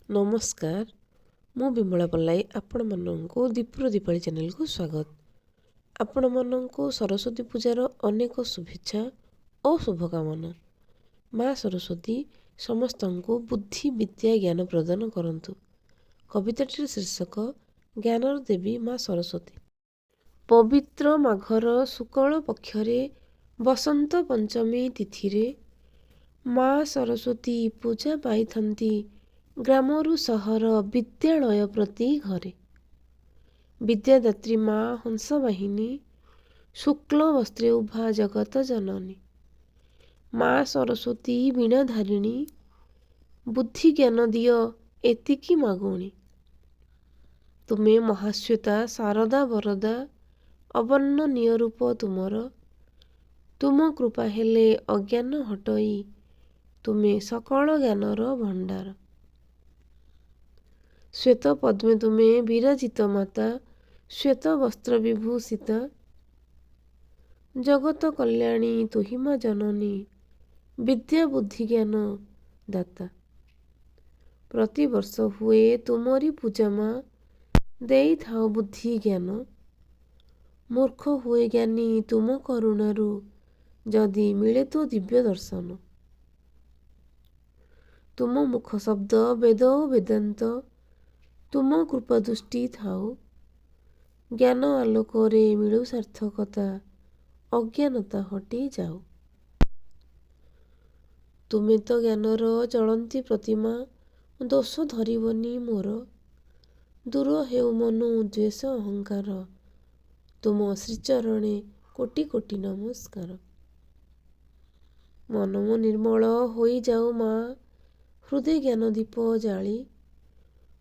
नमस्कार मु विमला पल्लाई आपण माननकु दीप्र दीपाली चैनल को स्वागत। आपण माननकु सरस्वती पूजार अनेक शुभेच्छा और शुभकामना। माँ सरस्वती समस्तंकु बुद्धि विद्या ज्ञान प्रदान करंतु। कविताटिर शीर्षक ज्ञानर देवी माँ सरस्वती। पवित्र माघर शुक्ल पक्षरे बसंत पंचमी तिथिरे माँ सरस्वती पूजा पाइथंती ग्रामरु सहर विद्यालय प्रति घरे। विद्यादात्री माँ हंसवाहिनी शुक्ल वस्त्रे उभा जगत जननी। माँ सरस्वती वीणाधारिणी बुद्धि ज्ञान दियो एतिकी मागुणी। तुमे महाश्वेता शारदा वरदा अवर्णनीय रूप तुमर। तुम कृपा हेले अज्ञान हटई तुमे सकल ज्ञानर भंडार। श्वेत पद्मे तुमे विराजित माता श्वेत वस्त्र विभूषिता। जगत कल्याणी तुहिमा जननी विद्या बुद्धि ज्ञान दाता। प्रतिवर्ष हुए तुमरी पूजा माँ देई थाओ बुद्धि ज्ञान। मूर्ख हुए ज्ञानी तुम करुणारु जदि मिले तो दिव्य दर्शन। तुम मुख शब्द वेद वेदांत तुम कृपा दृष्टि थाओ। ज्ञान आलोकरे मिलु सार्थकता अज्ञानता हटि जाओ। तुमे तो ज्ञानर चलंती प्रतिमा दोष धरिबनी मोर। दूर हेउ मनु द्वेष अहंकार तुम श्रीचरणे कोटि कोटि नमस्कार। मनमो निर्मल होई जाओ माँ हृदय ज्ञान दीप जाली।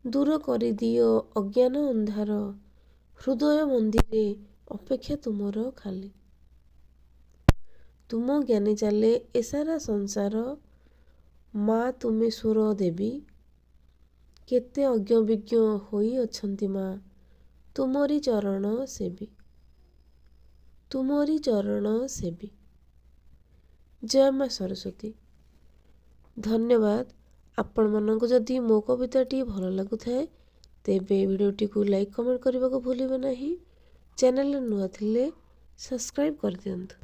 दूर करि दियो अज्ञान अंधार हृदय मंदिरे अपेक्षा तुमर खाली। तुम ज्ञाने चाले ए सारा संसार माँ तुमे सुर देवी। केते अज्ञ विज्ञ होई अछंती माँ तुमरी चरण सेवी। तुमरी चरण सेवी। जय माँ सरस्वती। धन्यवाद। आपण मानक जदि मो कविताटी भल लगुथाए तेबे वीडियोटी को लाइक कमेंट करने को भूलिबे नहीं। चैनल नुआ थिले सब्सक्राइब कर दियंतु।